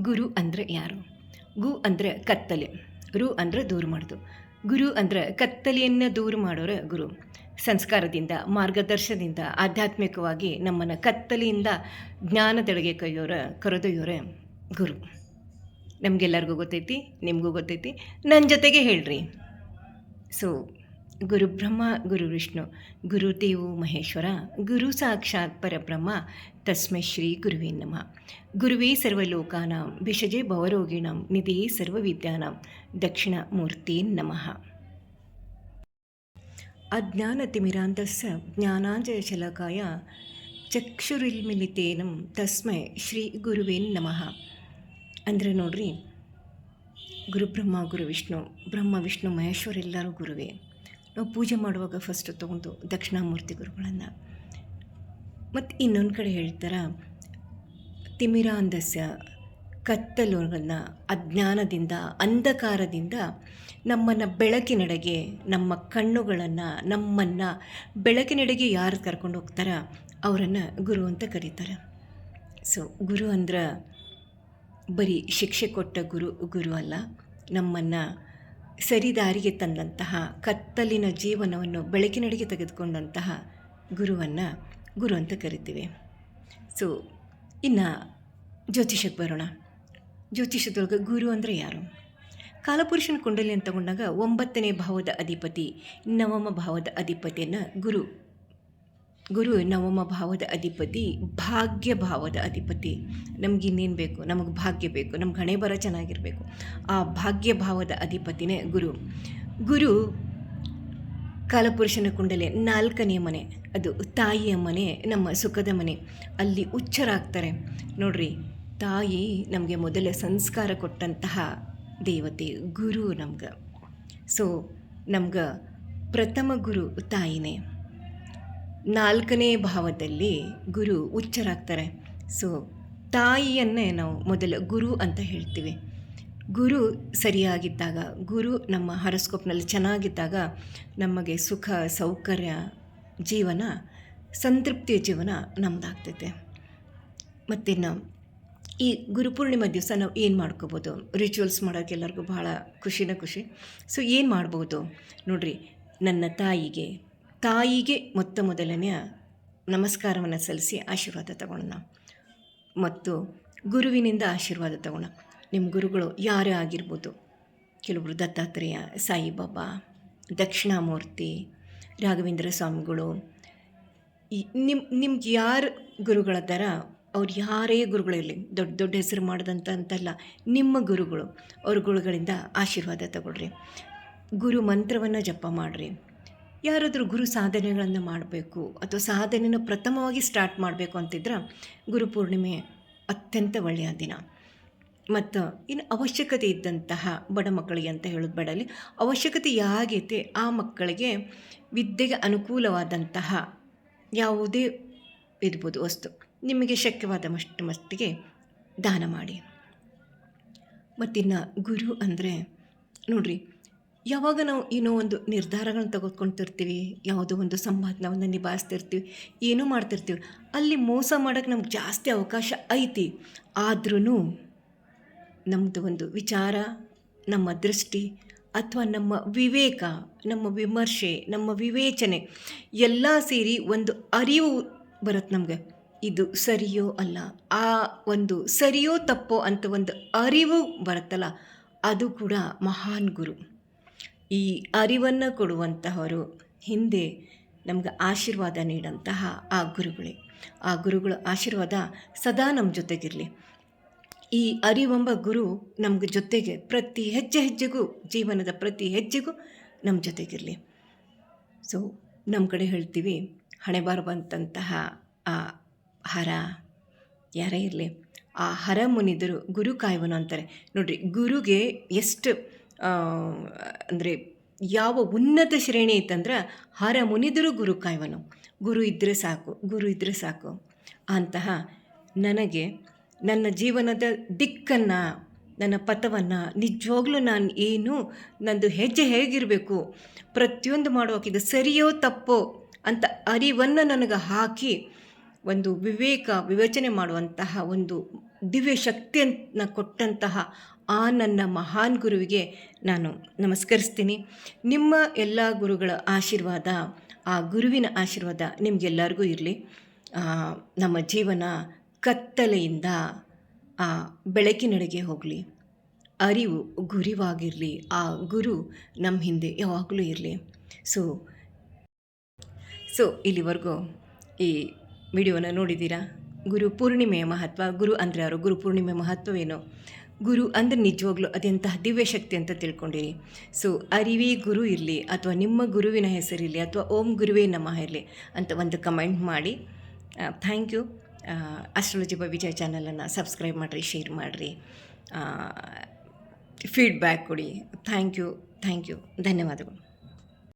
ಗುರು ಅಂದರೆ ಯಾರು? ಗು ಅಂದರೆ ಕತ್ತಲೆ, ರು ಅಂದರೆ ದೂರ ಮಾಡೋದು. ಗುರು ಅಂದರೆ ಕತ್ತಲೆಯನ್ನು ದೂರ ಮಾಡೋರೆ ಗುರು. ಸಂಸ್ಕಾರದಿಂದ, ಮಾರ್ಗದರ್ಶನದಿಂದ ಆಧ್ಯಾತ್ಮಿಕವಾಗಿ ನಮ್ಮನ್ನು ಕತ್ತಲೆಯಿಂದ ಜ್ಞಾನದೆಡೆಗೆ ಕರೆದೊಯ್ಯೋರೆ ಗುರು. ನಮಗೆಲ್ಲರಿಗೂ ಗೊತ್ತೈತಿ, ನಿಮಗೂ ಗೊತ್ತೈತಿ, ನನ್ನ ಜೊತೆಗೆ ಹೇಳ್ರಿ. ಸೊ ಗುರು ಬ್ರಹ್ಮ ಗುರು ವಿಷ್ಣು ಗುರುದೇವೋ ಮಹೇಶ್ವರ ಗುರು ಸಾಕ್ಷಾತ್ ಪರಬ್ರಹ್ಮ ತಸ್ಮೈ ಶ್ರೀ ಗುರುವೇ ನಮಃ. ಗುರುವೇ ಸರ್ವಲೋಕಾನಾಂ ವಿಷಜೆ ಭವರೋಗಿಣಾಂ ನಿಧಿಯೇ ಸರ್ವವಿದ್ಯಾನಾಂ ದಕ್ಷಿಣಮೂರ್ತಿ ನಮಃ. ಅಜ್ಞಾನತಿಮಿರಾಂಧಸ್ಯ ಜ್ಞಾನಾಂಜನಶಲಾಕಾಯ ಚಕ್ಷುರುನ್ಮಿಲಿತೇನ ತಸ್ಮೈ ಶ್ರೀ ಗುರುವೇ ನಮಃ. ಅಂದರೆ ನೋಡ್ರಿ, ಗುರು ಬ್ರಹ್ಮ ಗುರು ವಿಷ್ಣು, ಬ್ರಹ್ಮ ವಿಷ್ಣು ಮಹೇಶ್ವರ ಎಲ್ಲರೂ ಗುರುವೇ. ನಾವು ಪೂಜೆ ಮಾಡುವಾಗ ಫಸ್ಟ್ ತೊಗೊಂಡು ದಕ್ಷಿಣಾಮೂರ್ತಿ ಗುರುಗಳನ್ನು. ಮತ್ತು ಇನ್ನೊಂದು ಕಡೆ ಹೇಳ್ತಾರೆ, ತಿಮಿರಾಂಧಸ್ಯ ಕತ್ತಲುಗಳನ್ನು, ಅಜ್ಞಾನದಿಂದ ಅಂಧಕಾರದಿಂದ ನಮ್ಮನ್ನು ಬೆಳಕಿನೆಡೆಗೆ, ನಮ್ಮ ಕಣ್ಣುಗಳನ್ನು, ನಮ್ಮನ್ನು ಬೆಳಕಿನೆಡೆಗೆ ಯಾರು ಕರ್ಕೊಂಡು ಹೋಗ್ತಾರ ಅವರನ್ನು ಗುರು ಅಂತ ಕರೀತಾರೆ. ಸೊ ಗುರು ಅಂದ್ರೆ ಬರೀ ಶಿಕ್ಷೆ ಕೊಟ್ಟ ಗುರು ಅಲ್ಲ, ನಮ್ಮನ್ನು ಸರಿದಾರಿಗೆ ತಂದಂತಹ, ಕತ್ತಲಿನ ಜೀವನವನ್ನು ಬೆಳಕಿನೆಡೆಗೆ ತೆಗೆದುಕೊಂಡಂತಹ ಗುರುವನ್ನು ಗುರು ಅಂತ ಕರಿತೀವಿ. ಸೊ ಇನ್ನು ಜ್ಯೋತಿಷಕ್ಕೆ ಬರೋಣ. ಜ್ಯೋತಿಷದೊಳಗೆ ಗುರು ಅಂದರೆ ಯಾರು? ಕಾಲಪುರುಷನ ಕುಂಡಲಿ ಅಂತ ತಗೊಂಡಾಗ 9ನೇ ಭಾವದ ಅಧಿಪತಿ, ನವಮ ಭಾವದ ಅಧಿಪತಿಯನ್ನು ಗುರು ನವಮ ಭಾವದ ಅಧಿಪತಿ, ಭಾಗ್ಯ ಭಾವದ ಅಧಿಪತಿ. ನಮಗಿನ್ನೇನು ಬೇಕು? ನಮಗೆ ಭಾಗ್ಯ ಬೇಕು, ನಮ್ಗೆ ಹಣೆ ಬರ ಚೆನ್ನಾಗಿರಬೇಕು. ಆ ಭಾಗ್ಯ ಭಾವದ ಅಧಿಪತಿನೇ ಗುರು ಕಾಲಪುರುಷನ ಕುಂಡಲೆ 4ನೇ ಮನೆ, ಅದು ತಾಯಿಯ ಮನೆ, ನಮ್ಮ ಸುಖದ ಮನೆ. ಅಲ್ಲಿ ಉಚ್ಚರಾಗ್ತಾರೆ ನೋಡ್ರಿ. ತಾಯಿ ನಮಗೆ ಮೊದಲ ಸಂಸ್ಕಾರ ಕೊಟ್ಟಂತಹ ದೇವತೆ ಗುರು ನಮ್ಗೆ. ಸೊ ನಮ್ಗೆ ಪ್ರಥಮ ಗುರು ತಾಯಿನೇ. 4ನೇ ಭಾವದಲ್ಲಿ ಗುರು ಉಚ್ಚರಾಗ್ತಾರೆ. ಸೊ ತಾಯಿಯನ್ನೇ ನಾವು ಮೊದಲು ಗುರು ಅಂತ ಹೇಳ್ತೀವಿ. ಗುರು ಸರಿಯಾಗಿದ್ದಾಗ, ಗುರು ನಮ್ಮ ಹಾರೋಸ್ಕೋಪ್ನಲ್ಲಿ ಚೆನ್ನಾಗಿದ್ದಾಗ ನಮಗೆ ಸುಖ ಸೌಕರ್ಯ ಜೀವನ, ಸಂತೃಪ್ತಿಯ ಜೀವನ ನಮ್ಮದಾಗ್ತೈತೆ. ಮತ್ತಿನ್ನು ಈ ಗುರುಪೂರ್ಣಿಮಾ ದಿವಸ ನಾವು ಏನು ಮಾಡ್ಕೋಬೋದು? ರಿಚುವಲ್ಸ್ ಮಾಡೋಕ್ಕೆ ಎಲ್ಲರಿಗೂ ಭಾಳ ಖುಷಿ. ಸೊ ಏನು ಮಾಡ್ಬೋದು ನೋಡ್ರಿ, ನನ್ನ ತಾಯಿಗೆ ಮೊದಲನೆಯ ನಮಸ್ಕಾರವನ್ನು ಸಲ್ಲಿಸಿ ಆಶೀರ್ವಾದ ತಗೊಳ್ಳೋಣ. ಮತ್ತು ಗುರುವಿನಿಂದ ಆಶೀರ್ವಾದ ತಗೊಳ್ಳೋಣ. ನಿಮ್ಮ ಗುರುಗಳು ಯಾರೇ ಆಗಿರ್ಬೋದು. ಕೆಲವರು ದತ್ತಾತ್ರೇಯ, ಸಾಯಿಬಾಬಾ, ದಕ್ಷಿಣಾಮೂರ್ತಿ, ರಾಘವೇಂದ್ರ ಸ್ವಾಮಿಗಳು. ನಿಮ್ಗೆ ಯಾರು ಗುರುಗಳದಾರ, ಅವ್ರು ಯಾರೇ ಗುರುಗಳಿರಲಿ, ದೊಡ್ಡ ಹೆಸರು ಅಂತಲ್ಲ, ನಿಮ್ಮ ಗುರುಗಳು, ಅವ್ರ ಗುರುಗಳಿಂದ ಆಶೀರ್ವಾದ ತಗೊಳ್ರಿ. ಗುರು ಮಂತ್ರವನ್ನು ಜಪ ಮಾಡಿರಿ. ಯಾರಾದರೂ ಗುರು ಸಾಧನೆಗಳನ್ನು ಮಾಡಬೇಕು ಅಥವಾ ಸಾಧನೆಯನ್ನು ಪ್ರಥಮವಾಗಿ ಸ್ಟಾರ್ಟ್ ಮಾಡಬೇಕು ಅಂತಿದ್ರೆ ಗುರುಪೂರ್ಣಿಮೆ ಅತ್ಯಂತ ಒಳ್ಳೆಯ ದಿನ. ಮತ್ತು ಇನ್ನು ಅವಶ್ಯಕತೆ ಇದ್ದಂತಹ ಬಡ ಮಕ್ಕಳಿಗೆ ಅಂತ ಹೇಳೋದು ಬೇಡಲ್ಲಿ, ಅವಶ್ಯಕತೆ ಯಾಗೈತೆ ಆ ಮಕ್ಕಳಿಗೆ ವಿದ್ಯೆಗೆ ಅನುಕೂಲವಾದಂತಹ ಯಾವುದೇ ಇರ್ಬೋದು ವಸ್ತು ನಿಮಗೆ ಶಕ್ಯವಾದ ಮಟ್ಟಿಗೆ ದಾನ ಮಾಡಿ. ಮತ್ತಿನ್ನು ಗುರು ಅಂದರೆ ನೋಡ್ರಿ, ಯಾವಾಗ ನಾವು ಏನೋ ಒಂದು ನಿರ್ಧಾರಗಳನ್ನ ತೆಗೆದುಕೊಳ್ತಿರ್ತೀವಿ, ಯಾವುದೋ ಒಂದು ಸಂಪಾದನವನ್ನು ನಿಭಾಯಿಸ್ತಿರ್ತೀವಿ, ಏನೋ ಮಾಡ್ತಿರ್ತೀವಿ, ಅಲ್ಲಿ ಮೋಸ ಮಾಡೋಕ್ಕೆ ನಮ್ಗೆ ಜಾಸ್ತಿ ಅವಕಾಶ ಐತಿ. ಆದ್ರೂ ನಮ್ಮದು ಒಂದು ವಿಚಾರ, ನಮ್ಮ ದೃಷ್ಟಿ ಅಥವಾ ನಮ್ಮ ವಿವೇಕ, ನಮ್ಮ ವಿಮರ್ಶೆ, ನಮ್ಮ ವಿವೇಚನೆ ಎಲ್ಲ ಸೇರಿ ಒಂದು ಅರಿವು ಬರುತ್ತೆ ನಮಗೆ. ಇದು ಸರಿಯೋ ಅಲ್ಲ, ಆ ಒಂದು ಸರಿಯೋ ತಪ್ಪೋ ಅಂತ ಒಂದು ಅರಿವು ಬರುತ್ತಲ್ಲ, ಅದು ಕೂಡ ಮಹಾನ್ ಗುರು. ಈ ಅರಿವನ್ನು ಕೊಡುವಂತಹವರು, ಹಿಂದೆ ನಮ್ಗೆ ಆಶೀರ್ವಾದ ನೀಡಂತಹ ಆ ಗುರುಗಳೇ. ಆ ಗುರುಗಳ ಆಶೀರ್ವಾದ ಸದಾ ನಮ್ಮ ಜೊತೆಗಿರಲಿ. ಈ ಅರಿವೆಂಬ ಗುರು ನಮ್ಗೆ ಜೊತೆಗೆ ಪ್ರತಿ ಹೆಜ್ಜೆಗೂ, ಜೀವನದ ಪ್ರತಿ ಹೆಜ್ಜೆಗೂ ನಮ್ಮ ಜೊತೆಗಿರಲಿ. ಸೊ ನಮ್ಮ ಕಡೆ ಹೇಳ್ತೀವಿ, ಹಣೆ ಬಂದಂತಹ ಆ ಹರ ಯಾರೇ ಇರಲಿ, ಆ ಹರ ಮುನಿದರು ಗುರು ಕಾಯುವನು ಅಂತಾರೆ. ನೋಡ್ರಿ, ಗುರುಗೆ ಎಷ್ಟು ಅಂದರೆ ಯಾವ ಉನ್ನತ ಶ್ರೇಣಿ ಐತಂದ್ರೆ, ಹರ ಮುನಿದರು ಗುರು ಕಾಯುವನು. ಗುರು ಇದ್ದರೆ ಸಾಕು ಅಂತಹ ನನಗೆ ನನ್ನ ಜೀವನದ ದಿಕ್ಕನ್ನು, ನನ್ನ ಪಥವನ್ನು ನಿಜವಾಗ್ಲೂ ನಾನು ಏನು, ನಂದು ಹೆಜ್ಜೆ ಹೇಗಿರಬೇಕು, ಪ್ರತಿಯೊಂದು ಮಾಡುವಾಗ ಇದು ಸರಿಯೋ ತಪ್ಪೋ ಅಂತ ಅರಿವನ್ನು ನನಗೆ ಹಾಕಿ ಒಂದು ವಿವೇಚನೆ ಮಾಡುವಂತಹ ಒಂದು ದಿವ್ಯ ಶಕ್ತಿಯನ್ನು ಕೊಟ್ಟಂತಹ ಆ ನನ್ನ ಮಹಾನ್ ಗುರುವಿಗೆ ನಾನು ನಮಸ್ಕರಿಸ್ತೀನಿ. ನಿಮ್ಮ ಎಲ್ಲ ಗುರುಗಳ ಆಶೀರ್ವಾದ, ಆ ಗುರುವಿನ ಆಶೀರ್ವಾದ ನಿಮಗೆಲ್ಲರಿಗೂ ಇರಲಿ. ನಮ್ಮ ಜೀವನ ಕತ್ತಲೆಯಿಂದ ಆ ಬೆಳಕಿನೆಡೆಗೆ ಹೋಗಲಿ. ಅರಿವು ಗುರಿವಾಗಿರಲಿ. ಆ ಗುರು ನಮ್ಮ ಹಿಂದೆ ಯಾವಾಗಲೂ ಇರಲಿ. ಸೊ ಇಲ್ಲಿವರೆಗೂ ಈ ವಿಡಿಯೋನ ನೋಡಿದ್ದೀರಾ. ಗುರು ಪೂರ್ಣಿಮೆಯ ಮಹತ್ವ, ಗುರು ಅಂದರೆ ಯಾರು, ಗುರು ಪೂರ್ಣಿಮೆಯ ಮಹತ್ವವೇನು, ಗುರು ಅಂದರೆ ನಿಜವಾಗ್ಲೂ ಅದೆಂತಹ ದಿವ್ಯ ಶಕ್ತಿ ಅಂತ ತಿಳ್ಕೊಂಡಿರಿ. ಸೊ ಅರಿವೇ ಗುರು ಇರಲಿ, ಅಥವಾ ನಿಮ್ಮ ಗುರುವಿನ ಹೆಸರಿರಲಿ, ಅಥವಾ ಓಂ ಗುರುವೇ ನಮಃ ಇರಲಿ ಅಂತ ಒಂದು ಕಮೆಂಟ್ ಮಾಡಿ. Thank you. Astrology by Vijay ಚಾನಲನ್ನು ಸಬ್ಸ್ಕ್ರೈಬ್ ಮಾಡಿರಿ, ಶೇರ್ ಮಾಡಿರಿ, ಫೀಡ್ಬ್ಯಾಕ್ ಕೊಡಿ. Thank you. ಧನ್ಯವಾದಗಳು.